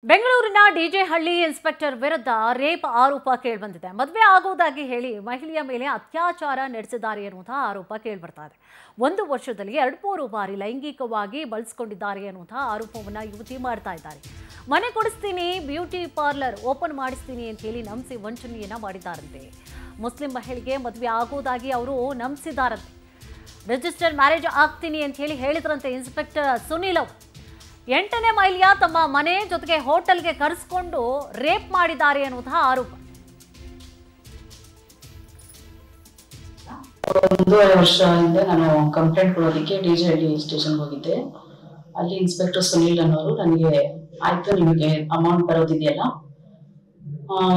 ಬೆಂಗಳೂರಿನ ಡಿಜೆ ಹಳ್ಳಿ ಇನ್ಸ್ಪೆಕ್ಟರ್ ವಿರುದ್ಧ ರೇಪ್ ಆರೋಪ ಕೇಳಿಬಂದಿದೆ. ಮದುವೆ ಆಗುವುದಾಗಿ ಹೇಳಿ ಮಹಿಳೆಯ ಮೇಲೆ ಅತ್ಯಾಚಾರ ನಡೆಸಿದ್ದಾರೆ ಎನ್ನುವಂತಹ ಆರೋಪ ಕೇಳಿಬರ್ತಾ ಇದೆ. 1 ವರ್ಷದಲ್ಲಿ 2-3 ಬಾರಿ ಲೈಂಗಿಕವಾಗಿ ಬಳಸಿಕೊಂಡಿದ್ದಾರೆ ಎನ್ನುವಂತಹ ಆರೋಪವನ್ನು ಯುವತಿ ಮಾಡ್ತಾ ಇದ್ದಾರೆ. ಮನೆ ಕೊಡಿಸ್ತೀನಿ, ಬ್ಯೂಟಿ ಪಾರ್ಲರ್ ಓಪನ್ ಮಾಡಿಸ್ತೀನಿ ಅಂತ ಹೇಳಿ ನಂಬಿಸಿ ವಂಚನೆಯನ್ನ ಮಾಡಿದ್ದಾರಂತೆ. ಮುಸ್ಲಿಂ ಮಹಿಳೆಗೆ ಮದುವೆ ಆಗುವುದಾಗಿ ಅವರು ನಂಬಿಸಿದಾರಂತೆ. ರಿಜಿಸ್ಟರ್ ಮ್ಯಾರೇಜ್ ಆಗ್ತೀನಿ ಅಂತ ಹೇಳಿ ಹೇಳಿದ್ರಂತೆ ಇನ್ಸ್ಪೆಕ್ಟರ್ ಸುನೀಲ್ ಅವರು. 8ನೇ ಮೈಲಿಯ ತಮ್ಮ ಮನೆ ಜೊತೆಗೆ ಹೋಟೆಲ್ಗೆ ಕರೆಸಿಕೊಂಡು ರೇಪ್ ಮಾಡಿದ್ದಾರೆ ಅನ್ನುವಂತಹ ಆರೋಪ. 1.5 ವರ್ಷದಿಂದ ನಾನು ಕಂಪ್ಲೇಂಟ್ ಕೊಡೋದಕ್ಕೆ ಡಿಜೆ ಹಳ್ಳಿ ಸ್ಟೇಷನ್ಗೆ ಹೋಗಿದ್ದೆ. ಅಲ್ಲಿ ಇನ್ಸ್ಪೆಕ್ಟರ್ ಸುನೀಲ್ ಅನ್ನೋರು ನನಗೆ ಆಯ್ತು, ನಿಮಗೆ ಅಮೌಂಟ್ ಬರೋದಿದೆಯಲ್ಲ,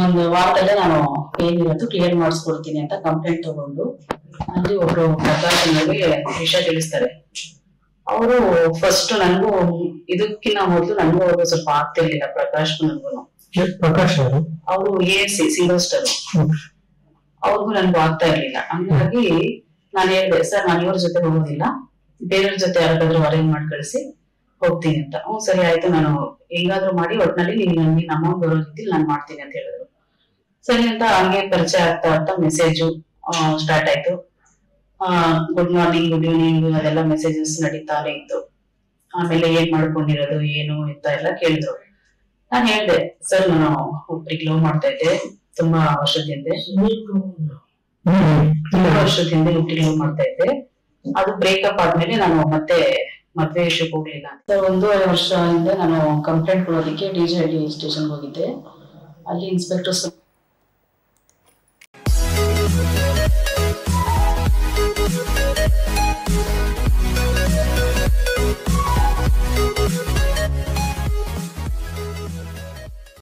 ಒಂದು ವಾರದಲ್ಲೇ ನಾನು ಏನಿರೋದು ಕ್ಲಿಯರ್ ಮಾಡಿಸ್ಕೊಡ್ತೀನಿ ಅಂತ ಕಂಪ್ಲೇಂಟ್ ತಗೊಂಡು ಅಲ್ಲಿ ಒಬ್ರು ಪ್ರಕಾಶ್ ಅನ್ನೋರಿಗೆ ವಿಷಯ ತಿಳಿಸ್ತಾರೆ. ಅವರು ಫಸ್ಟ್ ನನಗೂ ಇದಕ್ಕಿಂತ ಮೊದಲು ನನಗೂ ಅವ್ರಿಗೂ ಸ್ವಲ್ಪ ಆಗ್ತಿರ್ಲಿಲ್ಲ. ಪ್ರಕಾಶ್ ಅವರು ಸಿಂಗಲ್ ಸ್ಟಾರ್, ಅವ್ರಿಗೂ ನನ್ಗೂ ಆಗ್ತಾ ಇರ್ಲಿಲ್ಲ. ಹಂಗಾಗಿ ನಾನು ಹೇಳಿದೆ, ಸರ್ ನಾನು ಇವ್ರ ಜೊತೆ ಹೋಗೋದಿಲ್ಲ, ಬೇರೆಯವ್ರ ಜೊತೆ ಯಾರಾದ್ರೂ ಅರೇಂಜ್ ಮಾಡಿ ಕಳಿಸಿ ಹೋಗ್ತೀನಿ ಅಂತ. ಸರಿ ಆಯ್ತು, ನಾನು ಹೆಂಗಾದ್ರೂ ಮಾಡಿ ಒಟ್ನಲ್ಲಿ ನೀನ್ ಅಮೌಂಟ್ ಬರೋ ರೀತಿಲಿ ನಾನು ಮಾಡ್ತೀನಿ ಅಂತ ಹೇಳಿದ್ರು. ಸರಿ ಅಂತ ಹಂಗೆ ಪರಿಚಯ ಆಗ್ತಾ ಮೆಸೇಜು ಸ್ಟಾರ್ಟ್ ಆಯ್ತು. ಗುಡ್ ಮಾರ್ನಿಂಗ್, ಗುಡ್ ಈವ್ನಿಂಗ್ ಅದೆಲ್ಲ ಮೆಸೇಜಸ್ ನಡೀತಾನೆ ಇತ್ತು. ಆಮೇಲೆ ಏನ್ ಮಾಡ್ಕೊಂಡಿರೋದು ಏನು ಅಂತ ಎಲ್ಲ ಕೇಳಿದ್ರು. ನಾನ್ ಹೇಳ್ದೆ, ಸರ್ ನಾನು ಒಬ್ರಿಗೆ ಲವ್ ಮಾಡ್ತಾ ಇದ್ದೆ, ತುಂಬಾ ವರ್ಷದಿಂದ ಒಬ್ರಿಗೆ ಲವ್ ಮಾಡ್ತಾ ಇದ್ದೆ. ಅದು ಬ್ರೇಕಪ್ ಆದ್ಮೇಲೆ ನಾನು ಮತ್ತೆ ಮದ್ವೆ ವಿಷಯಕ್ಕೆ ಹೋಗ್ಲಿಲ್ಲ. 1.5 ವರ್ಷದಿಂದ ನಾನು ಕಂಪ್ಲೇಂಟ್ ಕೊಡೋದಕ್ಕೆ ಡಿಜೆ ಹಳ್ಳಿ ಸ್ಟೇಷನ್ಗೆ ಹೋಗಿದ್ದೆ. ಅಲ್ಲಿ ಇನ್ಸ್ಪೆಕ್ಟರ್